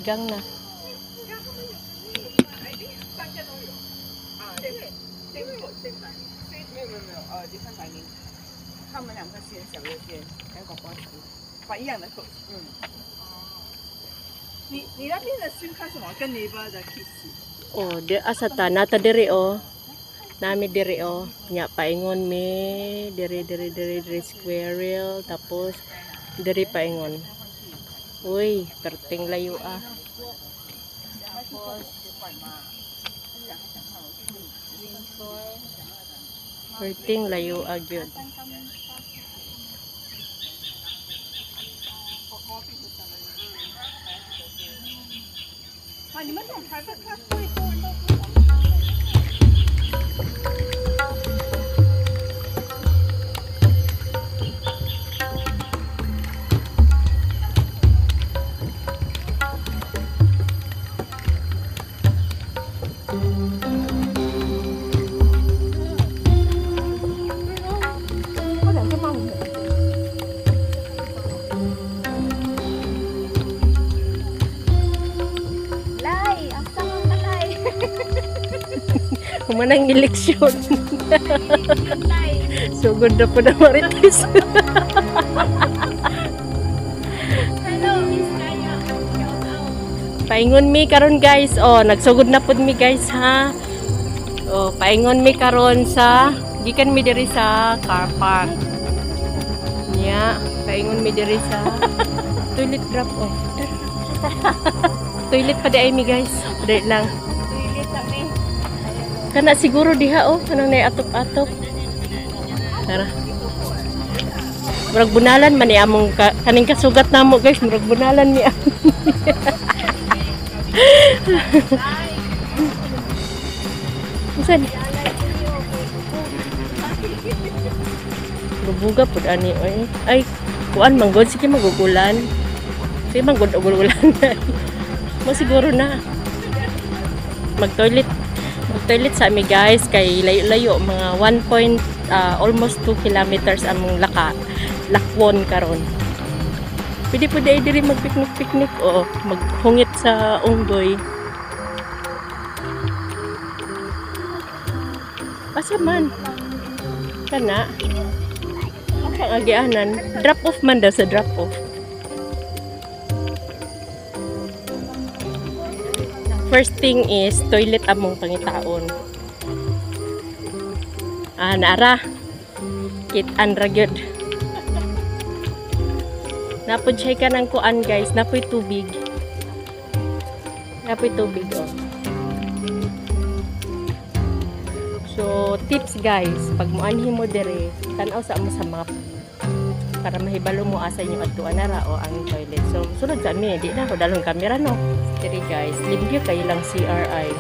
Sinigang na. Oh, di asa ta nata diri oh. Nami diri oh. Nya paingon mi diri square rail tapos diri paingon. Uy, perting layo ah. Perting layo ah gyud. Kumanang eleksyon. Sugod na po na Marites. Hello, Miss Kaya. Paingon mi karon guys. Oh, nagsugod na pud mi guys ha. Oh, paingon mi karon sa gikan mi diri sa car park. Nya, paingon mi diri sa toilet drop off. Toilet pa di ay mi guys. Dali lang. Toilet kami. Kana siguro diha oh, kanang nay atop-atop. Tara. Murag bunalan man ni among kaning kasugat namo guys, murag bunalan ni. Usan? Bubuga pud ani oy. Ay, kuan manggod sige magugulan. Sige manggod ugulan. Mo siguro na. Mag-toilet sa ami guys kay layo-layo mga 1 almost 2 kilometers among lakwon karon. Pwede ay diri mag-picnic o maghungit sa unggoy. Asa man? Kana? Ang agianan. Drop off man daw sa drop off. First thing is toilet among pangitaon. Nara. Kit-an ra gyud. Napoy siya ka ng kuan guys. Napoy tubig. Napoy tubig oh. So tips guys, pag muanhi mo dire, tan-aw sa amo sa map para mahibalo mo asa inyo adtuan nara o ang toilet. So sunod sa mi, di na ko dalon kamera no. Dire guys, limpyo kay lang CRI.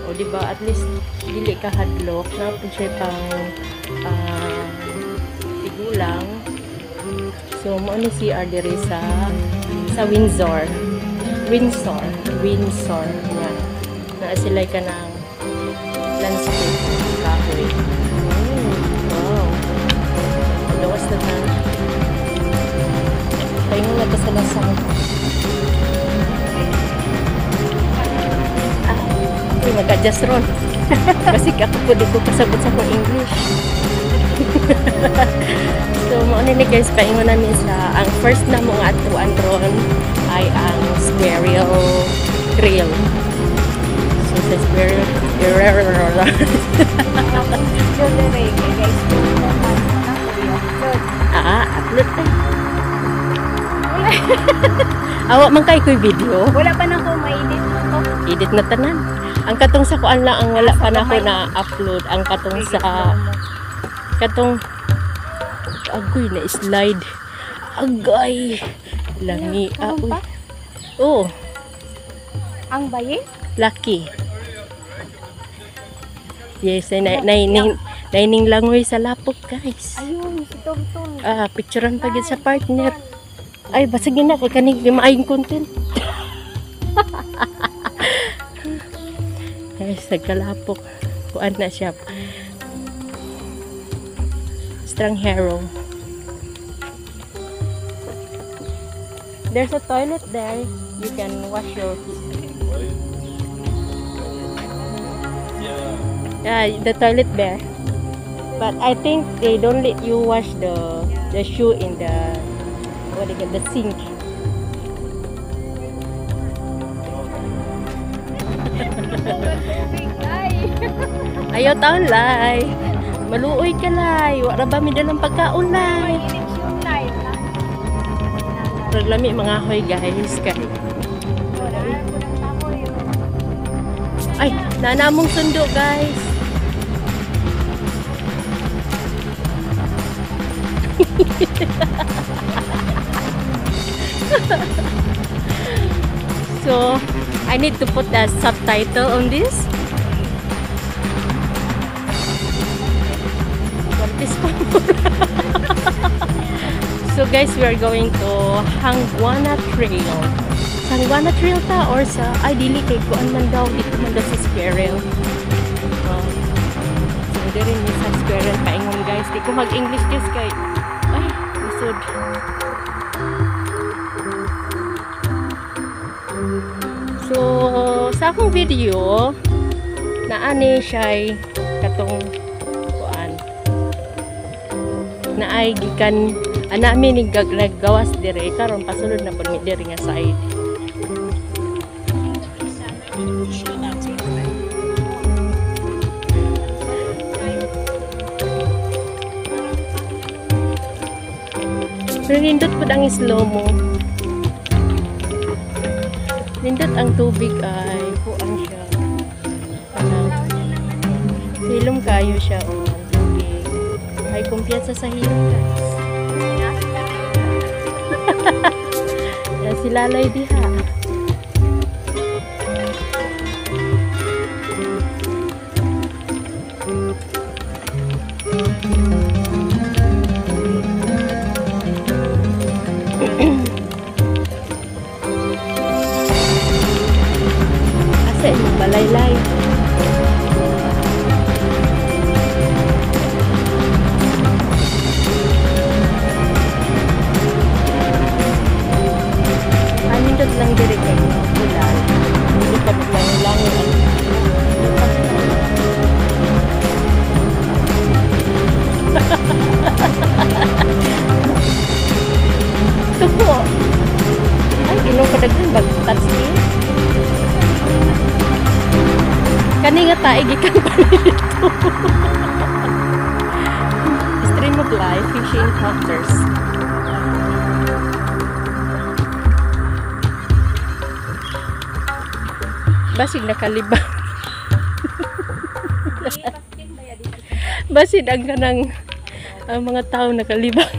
O di ba at least dili ka hadlok na pud siya pang tigulang. So mo ni CR dire sa Windsor. Yan. Na sila ka ng landscape kahoy. Wow. Lawas na na. Paingon na sa lasang. Uy, mag-adjust ron. Kasi ako po di ko kasabot sa kong English. So, mauna ni guys, paingon namin sa, ang first na mga atuan ron ay ang Squirrel Grill. So, sa Squirrel upload tayo. Awa man kayo ko'y video. Wala pa na ako ma-edit mo to. Edit na tanan. Ang katong sa kuan lang ang wala pa na ako na upload. Ang katong sa agoy na slide. Agay. Langi. Uy. Oh. Ang baye? Lucky. Yes, naining langoy sa lapok guys. Ayun, si Tonton. Picturean pa gid sa partner. Ay, basag na kay kanig maayong content. Guys, nagkalapok. Kuan na siya. Strong hero. There's a toilet there. You can wash your the toilet there. But I think they don't let you wash the shoe in the what do you call the sink. Ayaw taon lay. Maluoy ka lay. Wala ba mi dalang pagkaon lay. Paglami mga hoy guys kay. Ay, nanamong sundo guys. So, I need to put a subtitle on this. What is So guys, we are going to Hangwana Trail. Sa Hangwana Trail ta or sa dili kay kuan man daw dito man daw sa Square Rail. So diri ni sa Square Rail paingon guys. Di ko mag-English guys kay ay lisod. So sa akong video naani siya katong kuan naay gikan mi naggawas dire karon pasulod na pud mi dire nga side. Nindot pud ang slow mo. Nindot ang tubig ay kuan siya. Hilom kayo siya o tubig. Ay kumpiyansa sa hilom guys. Yan si Lalay diha. Asa yung balaylay. Lang diri kay bulan. Hindi pa lang Tupo. Ay, ginoo kadaghan bagtas ni. Kani nga tae gikan pa dito. Stream of life, fishing encounters. Basig nakalibang. Basid ang kanang mga tao nakalibang.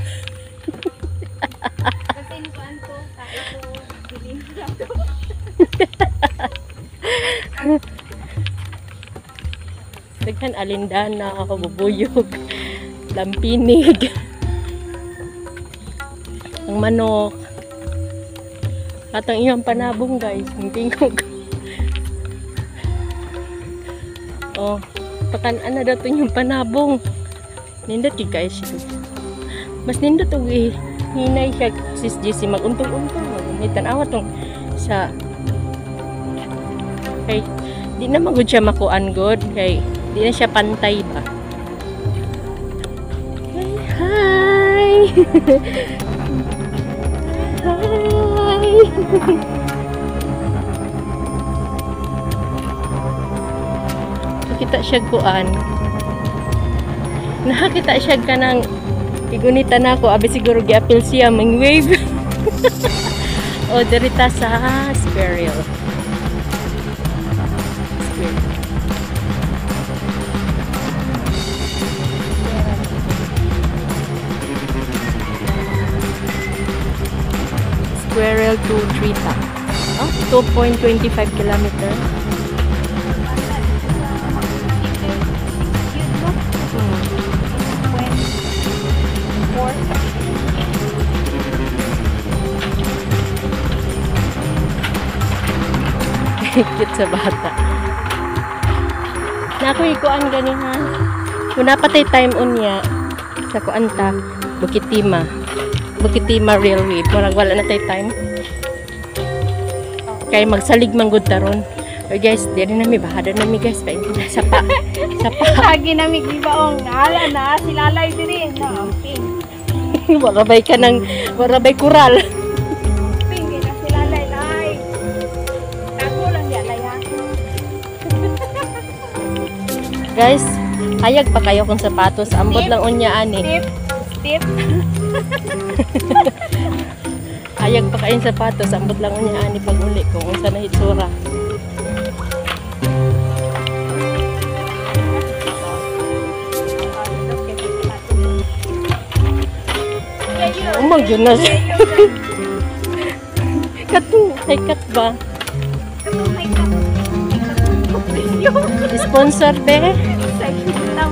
Daghan alindana, bubuyog, lampinig, ang manok, at ang iyang panabong guys, yung tingkog. Oh, pakan-an na daw ito yung panabong. Nindot yung guys. Mas nindot o hinay siya sis JC mag-untong-untong. Tanawa tong sa kay di na magud siya makuan god kay di na siya pantay ba. Hi. Hi. Kita siya kuan. Nakakita siya kanang igunita na ako abi siguro giapil siya mang wave. O derita sa Square Rail. Square Rail to Trita. 2.25 kilometer. Cute sa bata. Na ako ikuan gani ha. Muna patay time on niya sa kuanta Bukit Timah. Bukit Timah Railway. Murag wala na tay time. Kay magsalig manggod taron. O guys, di rin nami bahada nami guys. Paingon na sapa. Sapa. Lagi na may gibaong. Hala na, silalay din. No, ping. Warabay ka ng warabay kural. Ping, na silalay. Lay. Tago lang yan, laya. Guys, hayag pa kayo kung sapatos. Ambot lang unya ani. Step. Step. Hayag pa kayong sapatos. Ambot lang unya ani pag uli kung unsa na hitsura. Umang yun na siya. Katong, ay kat ba? Sponsor be?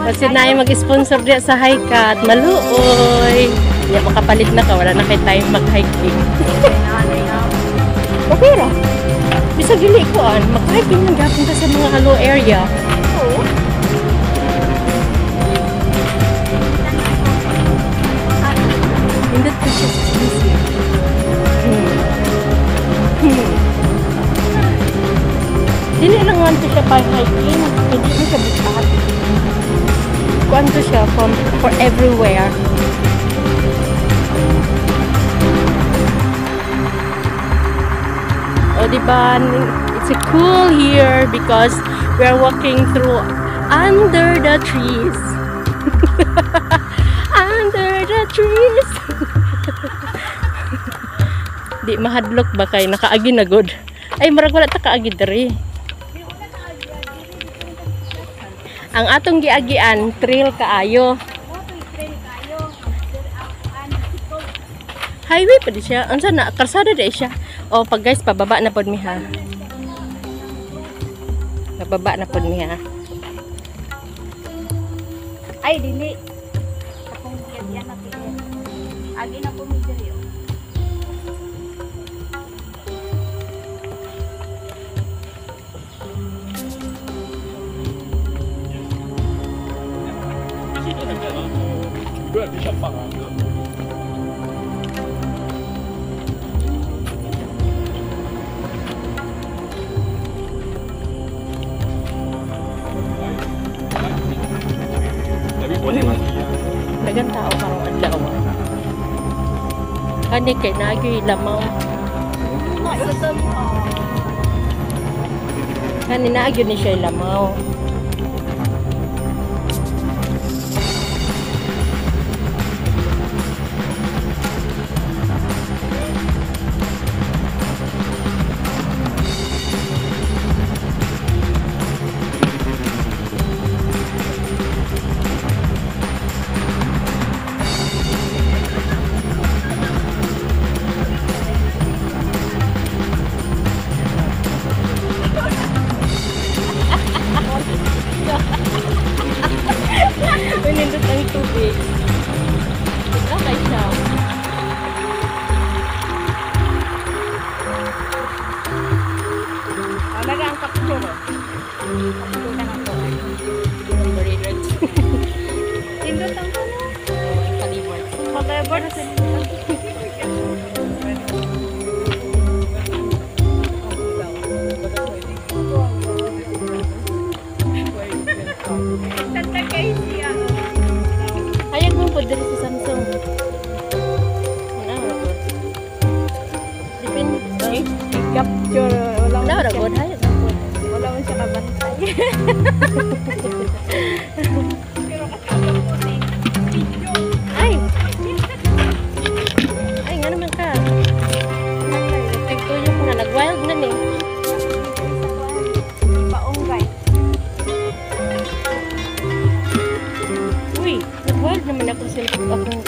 Kasi na ay mag-sponsor diya sa high cut. Maluoy. Hindi makapalit na ka. Wala na kay time mag-hiking. Okay ra. Bisa gili ko an. Mag-hiking lang gapon ka sa mga halo area. Oo. Hindi ko siya sisisi. Dili lang man to siya para hiking. Hindi mo siya bukat. Kuan to siya for everywhere. O diba, it's a cool here because we're walking through under the trees. Under the trees. Di mahadlok ba kay nakaagi na good. Ay marag wala ta kaagi diri. Ang atong giagian trail kaayo. Highway pa di siya. Unsa na kalsada di siya. O pag guys pababa na pod mi ha. Pababa na pod mi ha. Ay, dili. Akong yan na pili. Agi na po mi diri. Dagan tao karong adlaw. Kani kay naagi lamaw. Kani naagi ni siya lamaw. Pinindot ang tubig. Okay siya. Alaga ang kapituro. Kapituro na ako. Very red. Tindot ang ano? Palibot. Pag-abot sa Santa Casey ako. Hayag mo po diri sa Samsung. Ano ra po? Depende. Capture. Wala Ano ra po? Hayag na po. Wala man siya kabantay. Pero kasama po na video. Ay! Ay, nga naman ka. Nagtuyo ko na. Nag-wild na ni. Paunggay. Uy, nag-wild naman ako sa akong